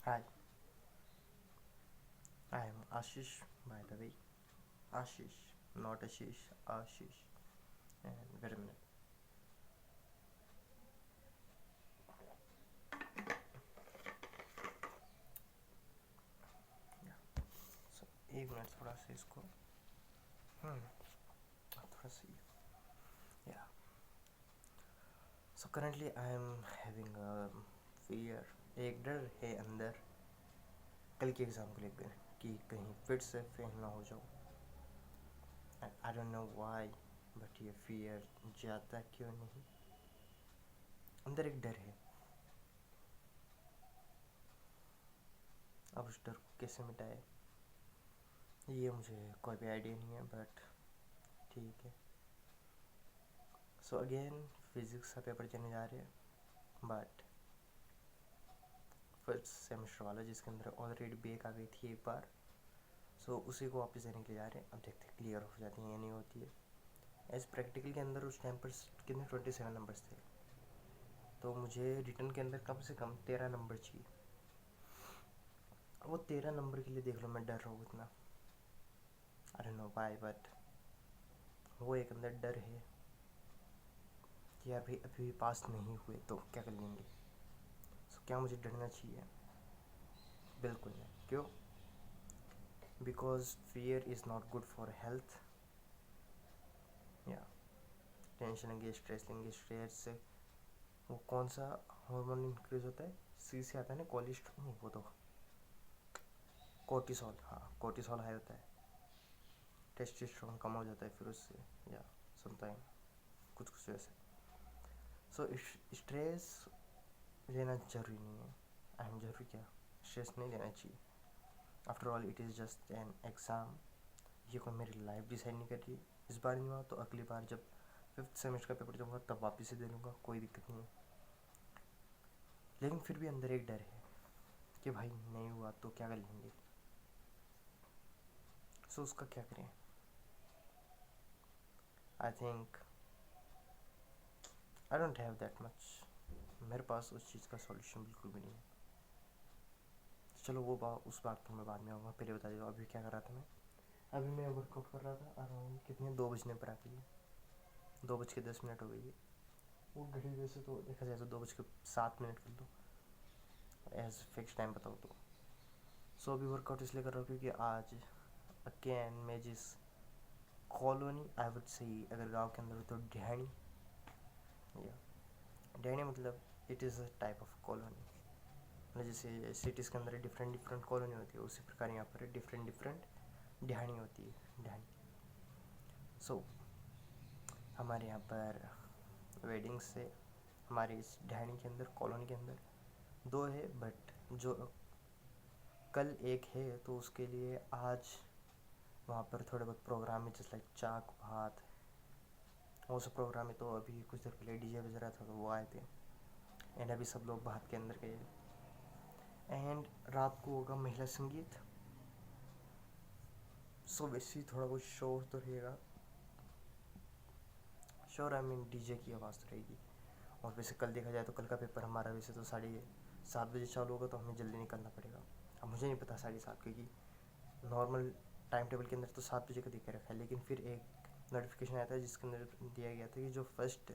Hi, I am Ashish, by the way. Ashish, not Ashish, Ashish. And wait a minute. Yeah. So, एक minute थोड़ा सा इसको थोड़ा सा yeah. So currently I am having a fear. एक डर है अंदर कल के एग्ज़ाम को लेकर कि कहीं फिर से फेल ना हो जाऊँ. And I don't know why, but ये fear जाता क्यों नहीं. अंदर एक डर है. अब उस डर को कैसे मिटाए ये मुझे कोई भी आइडिया नहीं है, बट ठीक है. सो अगेन फिज़िक्स का पेपर चलने जा रहे हैं, बट फर्स्ट सेमेस्टर वाला जिसके अंदर ऑलरेडी बैक आ गई थी एक बार. सो उसी को वापस देने के लिए जा रहे हैं. अब देखते हैं क्लियर हो जाती है या नहीं होती है. एज प्रैक्टिकल के अंदर उस टाइम पर कितने 27 नंबर्स थे, तो मुझे रिटर्न के अंदर कम से कम 13 नंबर चाहिए. वो 13 नंबर के लिए देख लो मैं डर रहा हूँ इतना. I don't know why, but वो एक अंदर डर है कि यार भाई अभी भी पास नहीं हुए तो क्या कर लेंगे. सो क्या मुझे डरना चाहिए? बिल्कुल नहीं. क्यों? Because fear is not good for health. या टेंशन लेंगे, स्ट्रेस लेंगे, स्ट्रेस से वो कौन सा हार्मोन इंक्रीज होता है, सी से आता है ना, कोलेस्ट्रॉल नहीं, वो तो कोर्टिसोल. हाँ, कोर्टिसोल हाई होता है, टेस्टोस्टेरोन कम हो जाता है फिर उससे. या सुनता है कुछ कुछ वैसे. सो स्ट्रेस लेना ज़रूरी नहीं है. अहम ज़रूरी क्या, स्ट्रेस नहीं लेना चाहिए. After all it is just an exam. ये कोई मेरी लाइफ डिसाइड नहीं कर रही. इस बार नहीं हुआ तो अगली बार जब फिफ्थ सेमेस्टर का पेपर दूंगा तब वापस से दे लूँगा, कोई दिक्कत नहीं है. लेकिन फिर भी अंदर एक डर है कि भाई नहीं हुआ तो क्या कर लेंगे. सो उसका क्या करें. I think I don't have that much. मेरे पास उस चीज़ का सॉल्यूशन बिल्कुल भी नहीं है. चलो वो उस बात पर मैं बाद में आऊँगा. पहले बता दो अभी क्या कर रहा था मैं. अभी मैं वर्कआउट कर रहा था अराउंड कितने 2 बजने पर आके. 2:10 हो गई है. वो घड़ी वैसे तो देखा जाए तो 2:07 कर लो एज फिक्स टाइम बताओ तो. सो अभी वर्कआउट इसलिए कर रहा हूँ क्योंकि आज अगेन मैं जिस कॉलोनी आई वुड से, अगर गांव के अंदर हो तो ढैणी. या ढैणी मतलब it is a type of colony. मतलब जैसे सिटीज़ के अंदर डिफरेंट डिफरेंट कॉलोनी होती है, उसी प्रकार यहाँ पर डिफरेंट डिफरेंट ढैणी होती है. ढैणी. सो हमारे यहाँ पर वेडिंग से हमारे इस ढैणी के अंदर कॉलोनी के अंदर दो है, बट जो कल एक है तो उसके लिए आज वहाँ पर थोड़े बहुत प्रोग्राम है, जैसे लाइक चाक भात, वो सब प्रोग्राम है. तो अभी कुछ देर पहले डीजे बज रहा था तो वो आए थे. एंड अभी सब लोग भात के अंदर गए. एंड रात को होगा महिला संगीत. सो वैसे ही थोड़ा बहुत शोर तो रहेगा. शोर आई मीन डीजे की आवाज़ तो रहेगी. और वैसे कल देखा जाए तो कल का पेपर हमारा वैसे तो 7:30 चालू होगा, तो हमें जल्दी निकलना पड़ेगा. अब मुझे नहीं पता 7:30, क्योंकि नॉर्मल टाइम टेबल के अंदर तो 7 बजे का दिखा रखा है. लेकिन फिर एक नोटिफिकेशन आया था जिसके अंदर दिया गया था कि जो फर्स्ट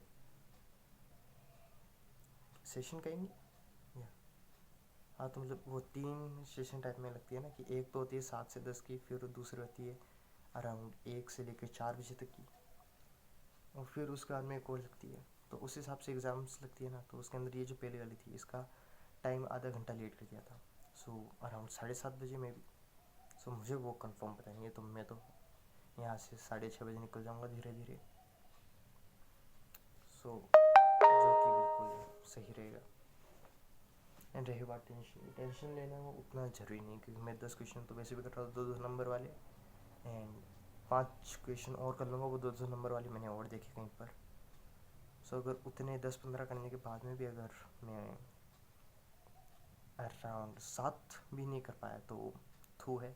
सेशन का ही नहीं. या हाँ, तो मतलब वो 3 सेशन टाइप में लगती है ना, कि एक तो होती है 7 से 10 की, फिर दूसरी होती है अराउंड 1 से लेकर 4 बजे तक की, और फिर उसके बाद में एक और लगती है. तो उस हिसाब से एग्ज़ाम्स लगती है ना. तो उसके अंदर ये जो पहले वाली थी इसका टाइम आधा घंटा लेट कर दिया था. सो अराउंड 7:30 में भी. सो मुझे वो कंफर्म पता नहीं है, तो मैं तो यहाँ से 6:30 बजे निकल जाऊँगा धीरे धीरे. सो जो कि बिल्कुल सही रहेगा. एंड रही बात टेंशन, टेंशन लेना वो उतना ज़रूरी नहीं, क्योंकि मैं 10 क्वेश्चन तो वैसे भी कर रहा हूँ 2-2 नंबर वाले. एंड 5 क्वेश्चन और कर लूँगा वो 2-2 नंबर वाले, मैंने और देखे कहीं पर. सो अगर उतने 10-15 करने के बाद में भी अगर मैं अराउंड 7 भी नहीं कर पाया तो थू है.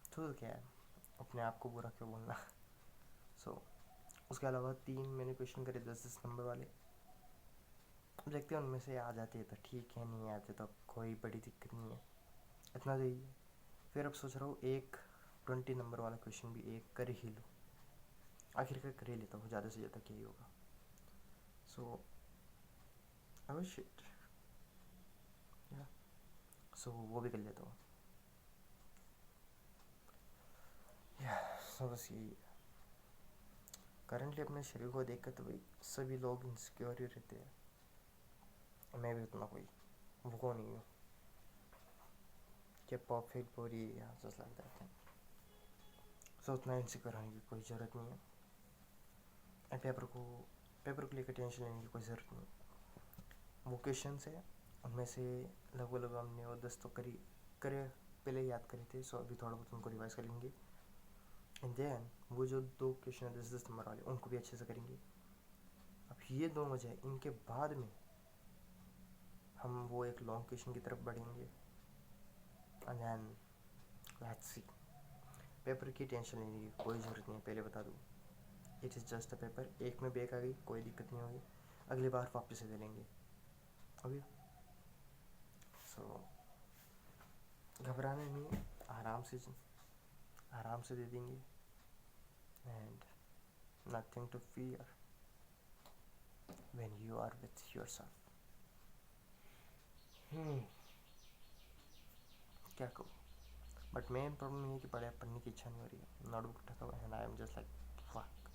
थू तो क्या है, अपने आप को बुरा क्यों बोलना. सो उसके अलावा 3 मैंने क्वेश्चन करे 10-10 नंबर वाले. अब देखते हैं उनमें से आ जाती है तो ठीक है, नहीं आते तो कोई बड़ी दिक्कत नहीं है, इतना तो ही है। फिर अब सोच रहा हूँ एक 20 नंबर वाला क्वेश्चन भी एक कर ही लूँ, आखिरकार कर ही लेता हूँ, ज़्यादा से ज़्यादा क्या ही होगा। सो आई शिट या सो वो भी कर लेता हूँ या। सो बस यही है। करंटली अपने शरीर को देख कर तो भाई सभी लोग इनसिक्योर ही रहते हैं, मैं भी उतना कोई वो नहीं हूँ कि परफेक्ट बॉडी या जस्ट लाइक दैट। सो उतना इनसिक्योर होने की कोई ज़रूरत नहीं है। पेपर को लेकर टेंशन लेने की कोई ज़रूरत नहीं है। वो क्वेश्चन है उनमें से लगभग हमने वो 10 तो करे पहले याद करे थे, सो अभी थोड़ा बहुत उनको रिवाइज करेंगे। एंड देन वो जो 2 क्वेश्चन है 10 नंबर वाले, उनको भी अच्छे से करेंगे। अब ये 2 हो जाए, इनके बाद में हम वो एक लॉन्ग क्वेश्चन की तरफ बढ़ेंगे। And then let's see. Paper की टेंशन लेने की कोई ज़रूरत नहीं है, पहले बता दूँ। It is just a paper, एक में बैक आ गई कोई दिक्कत नहीं होगी, अगली बार वापस से दे लेंगे अभी। सो घबराना नहीं है, आराम से दे देंगे। And nothing to fear when you are with yourself. क्या कहूँ, बट मेन प्रॉब्लम ये है कि पढ़ने की इच्छा नहीं हो रही है। नोटबुक उठा हुआ and I am just like fuck,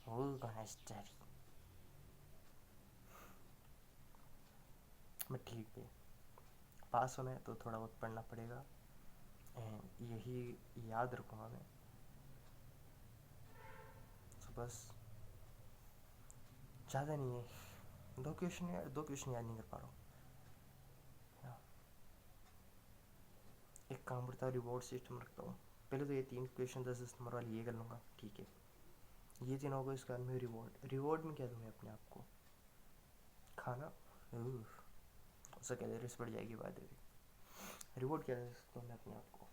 who is gonna study. But ठीक है, पास होना है तो थोड़ा बहुत पढ़ना पड़ेगा, एंड यही याद रखूँगा मैं। सो बस ज़्यादा नहीं है, 2 क्वेश्चन याद नहीं कर पा रहा हूँ। एक काम करता हूँ, रिवॉर्ड सिस्टम रखता हूँ। पहले तो ये 3 क्वेश्चन 10 नंबर वाले ये कर लूँगा, ठीक है। ये 3 होगा, इसके बाद में रिवॉर्ड में क्या दूँ मैं अपने आप को? खाना, उससे कैलोरीज बढ़ जाएगी बाद में। रिवॉर्ड क्या दे सकता हूँ मैं अपने आप को?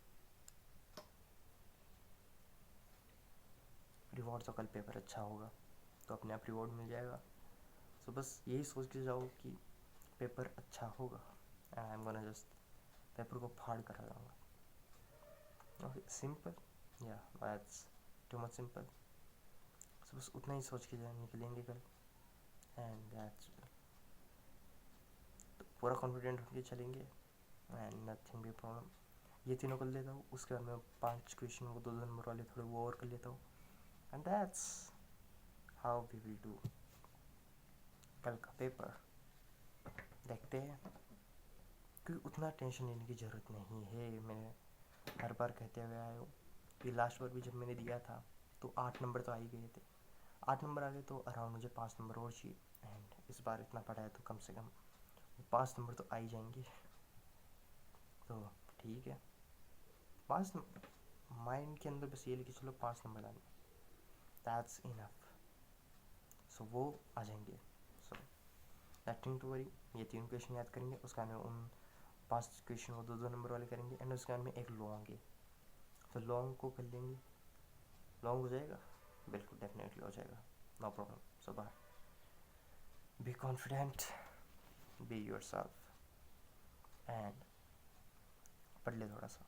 रिवॉर्ड तो कल पेपर अच्छा होगा तो अपने आप रिवॉर्ड मिल जाएगा। सो बस यही सोच के जाओ कि पेपर अच्छा होगा, and I am gonna just paper को फाड़ कर आ जाऊँगा। सिंपल या दैट्स टू मच सिंपल। सो बस उतना ही सोच के निकलेंगे कल, एंड दैट्स तो पूरा कॉन्फिडेंट होकर चलेंगे, एंड नथिंग भी प्रॉब्लम। ये तीनों कर लेता हूँ, उसके बाद मैं 5 क्वेश्चन वो 2 नंबर वाले थोड़े वो और कर लेता हूँ, and that's how we will do कल का पेपर। देखते हैं, क्योंकि उतना टेंशन लेने की ज़रूरत नहीं है। मैंने हर बार कहते हुए आया हूँ कि लास्ट बार भी जब मैंने दिया था तो 8 नंबर तो आ ही गए थे। 8 नंबर आ गए तो अराउंड मुझे 5 नंबर और चाहिए, एंड इस बार इतना पढ़ा है तो कम से कम 5 नंबर तो आ ही जाएंगे। तो ठीक है, 5 माइंड के अंदर बस ये लेके चलो 5 नंबर लाने, दैट्स इनफ। सो वो आ जाएंगे। So nothing to worry. ये 3 क्वेश्चन याद करेंगे, उसका हमें उन 5 क्वेश्चन वो 2 नंबर वाले करेंगे, एंड उसके बाद में एक लॉन्ग है, तो लॉन्ग को कर लेंगे। लॉन्ग हो जाएगा, बिल्कुल डेफिनेटली हो जाएगा, no problem. So bye, be confident, be yourself, and पढ़ ले थोड़ा सा।